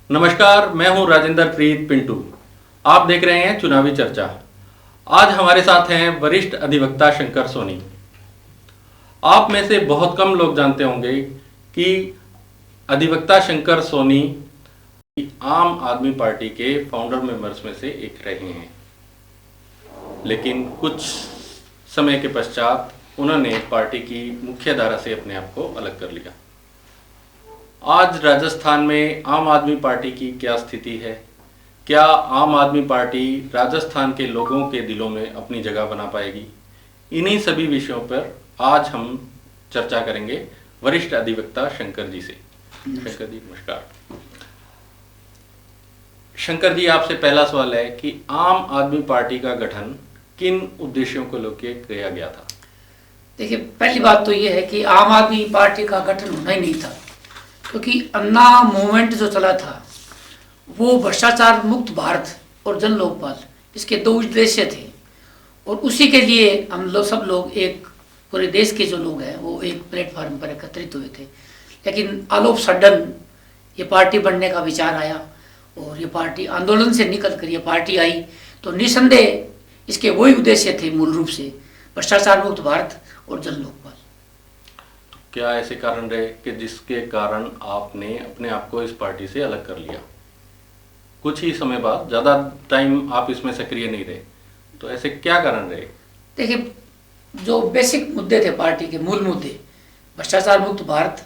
नमस्कार, मैं हूं राजेंद्र प्रीत पिंटू। आप देख रहे हैं चुनावी चर्चा। आज हमारे साथ हैं वरिष्ठ अधिवक्ता शंकर सोनी। आप में से बहुत कम लोग जानते होंगे कि अधिवक्ता शंकर सोनी आम आदमी पार्टी के फाउंडर मेंबर्स में से एक रहे हैं, लेकिन कुछ समय के पश्चात उन्होंने पार्टी की मुख्य धारा से अपने आप को अलग कर लिया। आज राजस्थान में आम आदमी पार्टी की क्या स्थिति है? क्या आम आदमी पार्टी राजस्थान के लोगों के दिलों में अपनी जगह बना पाएगी? इन्हीं सभी विषयों पर आज हम चर्चा करेंगे वरिष्ठ अधिवक्ता शंकर जी से। शंकर जी नमस्कार। शंकर जी, आपसे पहला सवाल है कि आम आदमी पार्टी का गठन किन उद्देश्यों को लेकर किया गया था? देखिए, पहली बात तो ये है कि आम आदमी पार्टी का गठन होना ही नहीं था, क्योंकि अन्ना मूवमेंट जो चला था वो भ्रष्टाचार मुक्त भारत और जन लोकपाल, इसके दो उद्देश्य थे। और उसी के लिए हम लोग सब लोग, एक पूरे देश के जो लोग हैं, वो एक प्लेटफार्म पर एकत्रित हुए थे। लेकिन ऑल ऑफ सडन ये पार्टी बनने का विचार आया और ये पार्टी आंदोलन से निकल कर ये पार्टी आई, तो निसंदेह इसके वही उद्देश्य थे, मूल रूप से भ्रष्टाचार मुक्त भारत और जन लोकपाल। क्या ऐसे कारण रहे कि जिसके कारण आपने अपने आप को इस पार्टी से अलग कर लिया? कुछ ही समय बाद, ज़्यादा टाइम आप इसमें सक्रिय नहीं रहे, तो ऐसे क्या कारण रहे? देखिए, जो बेसिक मुद्दे थे पार्टी के, मूल मुद्दे भ्रष्टाचार मुक्त भारत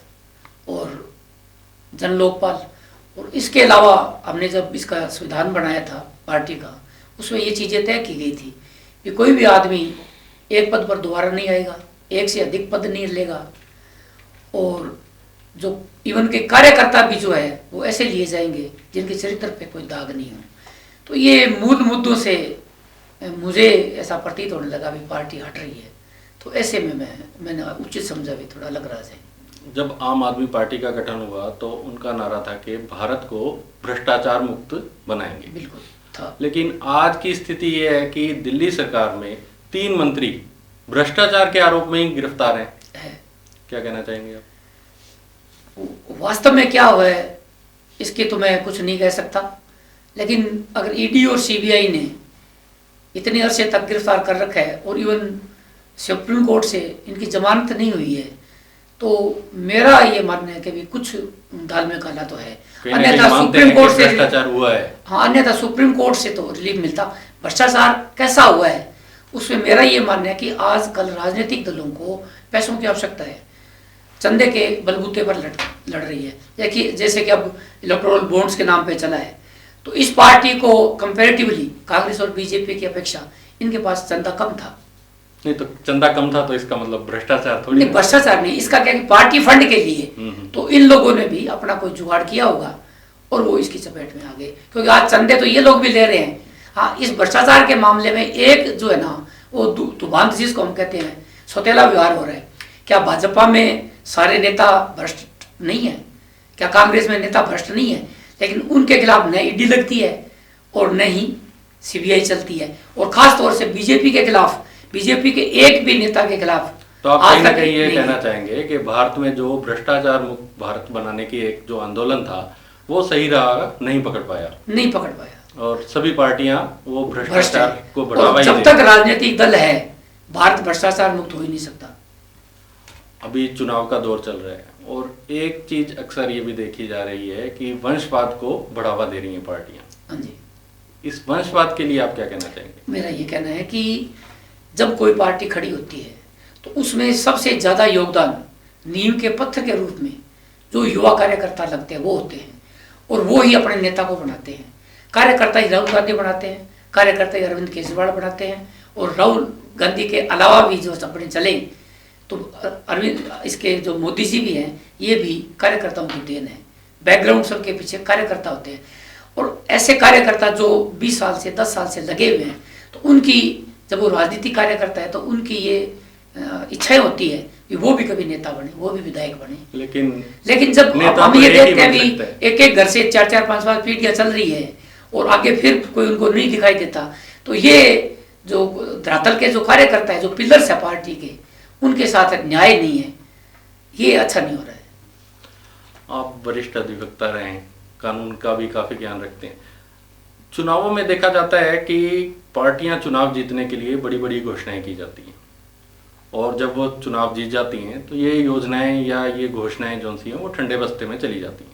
और जन लोकपाल, और इसके अलावा हमने जब इसका संविधान बनाया था पार्टी का, उसमें ये चीज़ें तय की गई थी कि कोई भी आदमी एक पद पर दोबारा नहीं आएगा, एक से अधिक पद नहीं लेगा, और जो इवन के कार्यकर्ता भी जो है वो ऐसे लिए जाएंगे जिनके चरित्र पे कोई दाग नहीं हो। तो ये मूल मुद्दों से मुझे ऐसा प्रतीत होने लगा भी पार्टी हट रही है, तो ऐसे में मैंने उचित समझा भी थोड़ा अलग राज है। जब आम आदमी पार्टी का गठन हुआ तो उनका नारा था कि भारत को भ्रष्टाचार मुक्त बनाएंगे। बिल्कुल था। लेकिन आज की स्थिति ये है कि दिल्ली सरकार में 3 मंत्री भ्रष्टाचार के आरोप में ही गिरफ्तार हैं। क्या कहना चाहेंगे आप? वास्तव में क्या हुआ है इसके तो मैं कुछ नहीं कह सकता, लेकिन अगर ईडी और सीबीआई ने इतने अरसे तक गिरफ्तार कर रखा है और इवन सुप्रीम कोर्ट से इनकी जमानत नहीं हुई है, तो मेरा ये मानना है कि भी कुछ दाल में काला तो है। अन्यथा सुप्रीम कोर्ट से भ्रष्टाचार हुआ है। हाँ, अन्यथा सुप्रीम कोर्ट से तो रिलीफ मिलता। भ्रष्टाचार कैसा हुआ है उसमें मेरा ये मानना है कि आजकल राजनीतिक दलों को पैसों की आवश्यकता है, चंदे के बलबूते पर लड़ रही है। देखिए, जैसे कि अब इलेक्टोरल बॉन्ड्स के नाम पे चला है, तो इस पार्टी को कंपैरेटिवली कांग्रेस और बीजेपी की अपेक्षा इनके पास चंदा कम था। नहीं, तो चंदा कम था तो इसका मतलब भ्रष्टाचार थोड़ी? नहीं, भ्रष्टाचार नहीं, इसका क्या कि पार्टी फंड के लिए तो इन लोगों ने भी अपना कोई जुगाड़ किया होगा और वो इसकी चपेट में आ गए, क्योंकि आज चंदे तो ये लोग भी ले रहे हैं। हाँ, इस भ्रष्टाचार के मामले में एक जो है ना, वो दुभांत जिसको हम कहते हैं, सौतेला व्यवहार हो रहा है। क्या भाजपा में सारे नेता भ्रष्ट नहीं है? क्या कांग्रेस में नेता भ्रष्ट नहीं है? लेकिन उनके खिलाफ न ईडी लगती है और न ही सीबीआई चलती है, और खास तौर से बीजेपी के खिलाफ, बीजेपी के एक भी नेता के खिलाफ। तो आप कहीं ना कहीं ये कहना चाहेंगे कि भारत में जो भ्रष्टाचार मुक्त भारत बनाने की एक जो आंदोलन था वो सही रहा, नहीं पकड़ पाया, और सभी पार्टियां वो भ्रष्टाचार को बढ़ावा ही जब तक राजनीतिक दल है, भारत भ्रष्टाचार मुक्त हो ही नहीं सकता। अभी चुनाव का दौर चल रहा है और एक चीज अक्सर ये भी देखी जा रही है कि वंशवाद को बढ़ावा दे रही हैं पार्टियां। हाँ जी। इस वंशवाद के लिए आप क्या कहना चाहेंगे? मेरा ये कहना है कि जब कोई पार्टी खड़ी होती है तो उसमें सबसे ज्यादा योगदान नींव के पत्थर के रूप में जो युवा कार्यकर्ता लगते हैं वो होते हैं, और वो ही अपने नेता को बनाते हैं। कार्यकर्ता ही राहुल गांधी बनाते हैं, कार्यकर्ता ही अरविंद केजरीवाल बनाते हैं, और राहुल गांधी के अलावा भी जो अपने चले तो अरविंद, इसके जो मोदी जी भी हैं, ये भी कार्यकर्ताओं की देन है। बैकग्राउंड सबके पीछे कार्यकर्ता होते हैं, और ऐसे कार्यकर्ता जो 20 साल से 10 साल से लगे हुए हैं, तो उनकी जब वो राजनीतिक कार्यकर्ता है तो उनकी ये इच्छाएं होती है कि वो भी कभी नेता बने, वो भी विधायक बने। लेकिन जब हम ये देखते हैं भी एक एक घर से 4-4, 5-5 पीढ़ियां चल रही है और आगे फिर कोई उनको नहीं दिखाई देता, तो ये जो धरातल के जो कार्यकर्ता है, जो पिलर्स है पार्टी के, उनके साथ न्याय नहीं है, ये अच्छा नहीं हो रहा है। आप वरिष्ठ अधिवक्ता रहे, कानून का भी काफ़ी ज्ञान रखते हैं। चुनावों में देखा जाता है कि पार्टियां चुनाव जीतने के लिए बड़ी बड़ी घोषणाएं की जाती हैं, और जब वो चुनाव जीत जाती हैं तो ये योजनाएं या ये घोषणाएं जो सी हैं वो ठंडे बस्ते में चली जाती हैं।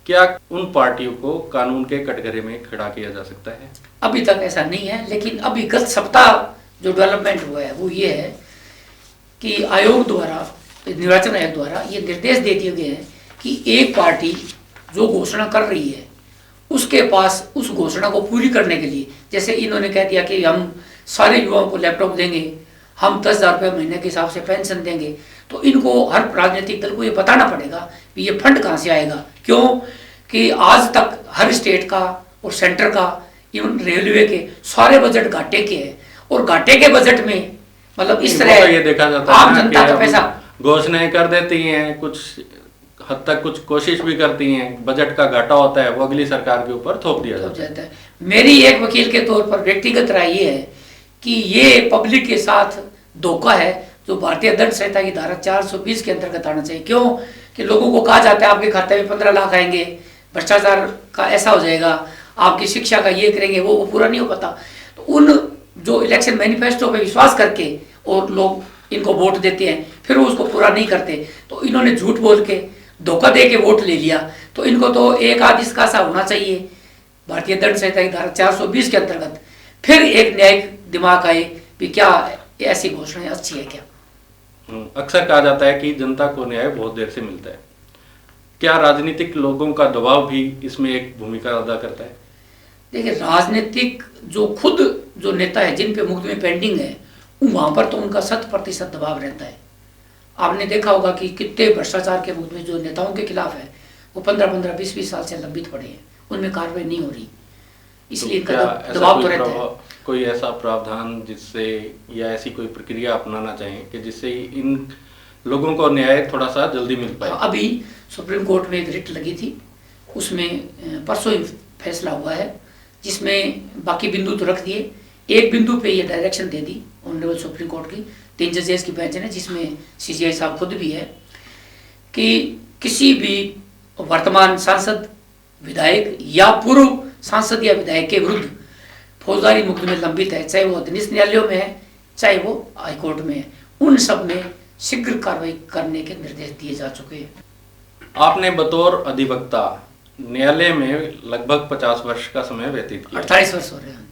क्या उन पार्टियों को कानून के कटघरे में खड़ा किया जा सकता है? अभी तक ऐसा नहीं है, लेकिन अभी गत सप्ताह जो डेवलपमेंट हुआ है वो ये है कि आयोग द्वारा, निर्वाचन आयोग द्वारा ये निर्देश दे दिए गए हैं कि एक पार्टी जो घोषणा कर रही है उसके पास उस घोषणा को पूरी करने के लिए, जैसे इन्होंने कह दिया कि हम सारे युवाओं को लैपटॉप देंगे, हम 10,000 रुपये महीने के हिसाब से पेंशन देंगे, तो इनको हर राजनीतिक दल को ये बताना पड़ेगा कि ये फंड कहाँ से आएगा। क्यों कि आज तक हर स्टेट का और सेंटर का, इवन रेलवे के सारे बजट घाटे के हैं, और घाटे के बजट में मतलब इस तरह ये देखा जाता है आम जनता का पैसा घोषणाएं कर देती हैं, कुछ हद तक कुछ कोशिश भी करती हैं, बजट का घाटा होता है वो अगली सरकार के ऊपर थोप दिया जाता है। मेरी एक वकील के तौर पर व्यक्तिगत राय ये है कि ये पब्लिक के साथ धोखा है जो भारतीय दंड संहिता की धारा 420 के अंतर्गत आना चाहिए। क्यों कि लोगों को कहा जाता है आपके खाते में 15 लाख आएंगे, भ्रष्टाचार का ऐसा हो जाएगा, आपकी शिक्षा का ये करेंगे, वो पूरा नहीं हो पाता। तो उन जो इलेक्शन मैनिफेस्टो पे विश्वास करके और लोग इनको वोट देते हैं, फिर वो उसको पूरा नहीं करते, तो इन्होंने झूठ बोल के धोखा दे के वोट ले लिया। तो इनको तो एक आध इसका सा होना चाहिए भारतीय दंड संहिता की धारा 420 के अंतर्गत, फिर एक न्यायिक दिमाग आए कि क्या ऐसी घोषणाएं अच्छी है क्या। अक्सर कहा जाता है कि जनता को न्याय बहुत देर से मिलता है। क्या राजनीतिक लोगों का दबाव भी इसमें एक भूमिका अदा करता है? देखिए, राजनीतिक जो खुद जो नेता है जिन पे मुकदमे पेंडिंग है, वहां पर तो उनका 100% दबाव रहता है। आपने देखा होगा कि कितने भ्रष्टाचार के मुकदमे जो नेताओं के खिलाफ है वो 15-15, 20-20 साल से लंबित पड़े हैं, उनमें कार्रवाई नहीं हो रही, इसलिए तो इनका दबाव तो रहता है। कोई ऐसा प्रावधान जिससे या ऐसी कोई प्रक्रिया अपनाना चाहिए कि जिससे इन लोगों को न्याय थोड़ा सा जल्दी मिल पाए? अभी सुप्रीम कोर्ट में एक रिट लगी थी, उसमें परसों ही फैसला हुआ है, जिसमें बाकी बिंदु तो रख दिए, एक बिंदु पे ये direction they the honourable supreme court की 3 जजेस की बेंच ने, जिसमें CJI साहब खुद भी है, कि किसी भी वर्तमान सांसद, विधायक या पूर्व सांसद या विधायक के विरुद्ध फौजदारी मुकदमे लंबित है, चाहे वो अधीनस्थ न्यायालयों में है चाहे वो हाईकोर्ट में है, उन सब में शीघ्र कार्रवाई करने के निर्देश दिए जा चुके हैं। आपने बतौर अधिवक्ता न्यायालय में लगभग 50 वर्ष का समय व्यतीत किया। 48 वर्ष हो रहे हैं।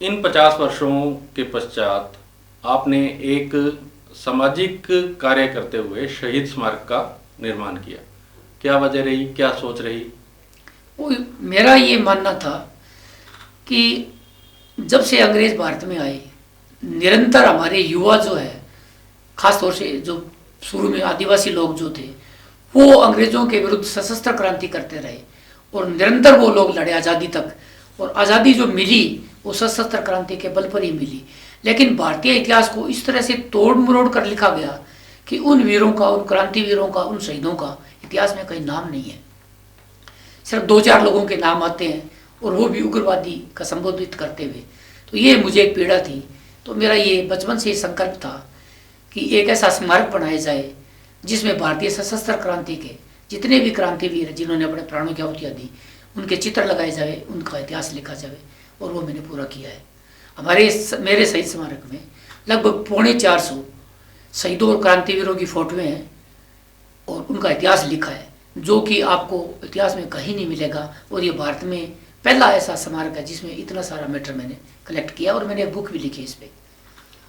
इन 50 वर्षों के पश्चात आपने एक सामाजिक कार्य करते हुए शहीद स्मारक का निर्माण किया। क्या वजह रही, क्या सोच रही? वो मेरा ये मानना था कि जब से अंग्रेज भारत में आए, निरंतर हमारे युवा जो है, खास तौर से जो शुरू में आदिवासी लोग जो थे, वो अंग्रेजों के विरुद्ध सशस्त्र क्रांति करते रहे और निरंतर वो लोग लड़े आज़ादी तक, और आज़ादी जो मिली वो सशस्त्र क्रांति के बल पर ही मिली। लेकिन भारतीय इतिहास को इस तरह से तोड़ मरोड़ कर लिखा गया कि उन वीरों का, उन क्रांतिवीरों का, उन शहीदों का इतिहास में कहीं नाम नहीं है। सिर्फ 2-4 लोगों के नाम आते हैं, और वो भी उग्रवादी का संबोधित करते हुए। तो ये मुझे एक पीड़ा थी। तो मेरा ये बचपन से संकल्प था कि एक ऐसा स्मारक बनाया जाए जिसमें भारतीय सशस्त्र क्रांति के जितने भी क्रांतिवीर हैं जिन्होंने अपने प्राणों की आहुतियाँ दी, उनके चित्र लगाए जाए, उनका इतिहास लिखा जाए, और वो मैंने पूरा किया है। मेरे शहीद स्मारक में लगभग 450 शहीदों और क्रांतिवीरों की फोटोएं हैं और उनका इतिहास लिखा है, जो कि आपको इतिहास में कहीं नहीं मिलेगा। और ये भारत में पहला ऐसा स्मारक है जिसमें इतना सारा मैटर मैंने कलेक्ट किया, और मैंने एक बुक भी लिखी इस पे।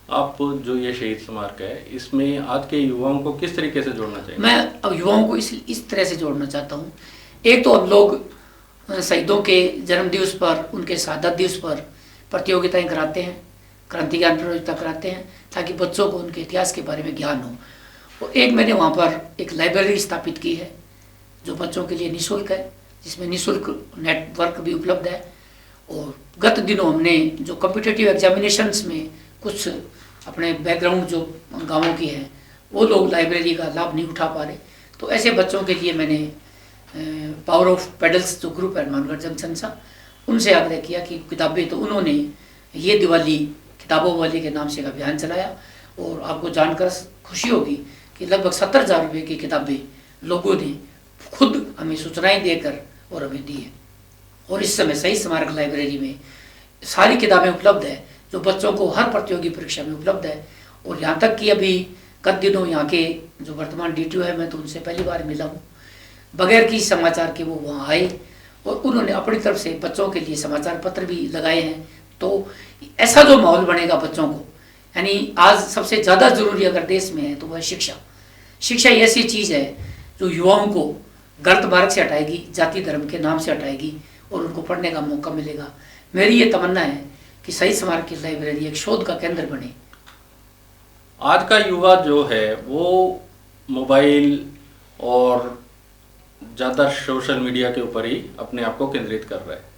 आप जो ये शहीद स्मारक है, इसमें आज के युवाओं को किस तरीके से जोड़ना चाहिए? मैं अब युवाओं को इस तरह से जोड़ना चाहता हूँ। एक तो अब लोग शहीदों के जन्म दिवस पर, उनके शहादत दिवस पर प्रतियोगिताएं कराते हैं, क्रांति ज्ञान प्रतियोगिता कराते हैं, ताकि बच्चों को उनके इतिहास के बारे में ज्ञान हो। और एक मैंने वहाँ पर एक लाइब्रेरी स्थापित की है जो बच्चों के लिए निःशुल्क है, जिसमें निःशुल्क नेटवर्क भी उपलब्ध है। और गत दिनों हमने जो कॉम्पिटिटिव एग्जामिनेशंस में कुछ अपने बैकग्राउंड जो गाँवों की हैं, वो लोग लाइब्रेरी का लाभ नहीं उठा पा रहे, तो ऐसे बच्चों के लिए मैंने पावर ऑफ पेडल्स जो ग्रुप है मानगढ़ जंक्शन सा, उनसे आग्रह किया कि किताबें, तो उन्होंने ये दिवाली किताबों वाले के नाम से एक अभियान चलाया। और आपको जानकर खुशी होगी कि लगभग 70,000 रुपये की किताबें लोगों ने खुद हमें सूचनाएं देकर और हमें दी है। और इस समय शहीद स्मारक लाइब्रेरी में सारी किताबें उपलब्ध है जो बच्चों को हर प्रतियोगी परीक्षा में उपलब्ध है। और यहाँ तक कि अभी कल दिनों यहाँ के जो वर्तमान DTO है, मैं तो उनसे पहली बार मिला हूँ, बगैर किसी समाचार के वो वहाँ आए और उन्होंने अपनी तरफ से बच्चों के लिए समाचार पत्र भी लगाए हैं। तो ऐसा जो माहौल बनेगा बच्चों को, यानी आज सबसे ज़्यादा जरूरी अगर देश में है तो वह शिक्षा। शिक्षा एक ऐसी चीज़ है जो युवाओं को गलत मार्ग से हटाएगी, जाति धर्म के नाम से हटाएगी और उनको पढ़ने का मौका मिलेगा। मेरी ये तमन्ना है कि शहीद स्मारक की लाइब्रेरी एक शोध का केंद्र बने। आज का युवा जो है वो मोबाइल और ज़्यादा सोशल मीडिया के ऊपर ही अपने आप को केंद्रित कर रहा है।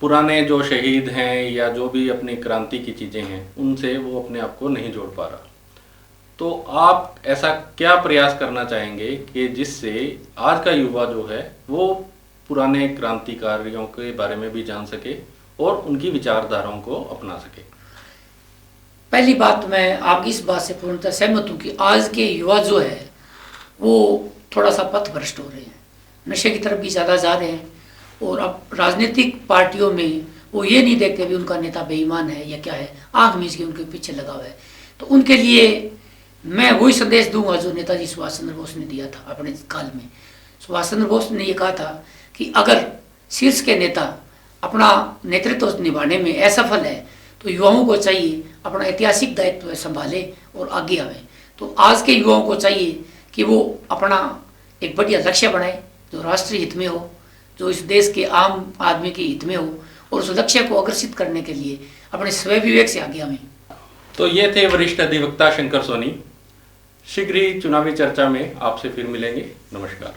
पुराने जो शहीद हैं या जो भी अपनी क्रांति की चीज़ें हैं उनसे वो अपने आप को नहीं जोड़ पा रहा। तो आप ऐसा क्या प्रयास करना चाहेंगे कि जिससे आज का युवा जो है वो पुराने क्रांतिकारियों के बारे में भी जान सके और उनकी विचारधाराओं को अपना सके? पहली बात, मैं आपकी इस बात से पूर्णतः सहमत हूँ कि आज के युवा जो है वो थोड़ा सा पथ भ्रष्ट हो रहे हैं, नशे की तरफ भी ज़्यादा जा रहे हैं। और अब राजनीतिक पार्टियों में वो ये नहीं देखते भी उनका नेता बेईमान है या क्या है, आंख मीच के उनके पीछे लगा हुआ है। तो उनके लिए मैं वही संदेश दूंगा जो नेताजी सुभाष चंद्र बोस ने दिया था अपने काल में। सुभाष चंद्र बोस ने ये कहा था कि अगर शीर्ष के नेता अपना नेतृत्व निभाने में असफल है तो युवाओं को चाहिए अपना ऐतिहासिक दायित्व संभाले और आगे आवे। तो आज के युवाओं को चाहिए कि वो अपना एक बढ़िया लक्ष्य बनाए जो राष्ट्रीय हित में हो, जो इस देश के आम आदमी के हित में हो, और उस लक्ष्य को अग्रसित करने के लिए अपने स्वयं विवेक से आगे आवे। तो ये थे वरिष्ठ अधिवक्ता शंकर सोनी। शीघ्र ही चुनावी चर्चा में आपसे फिर मिलेंगे। नमस्कार।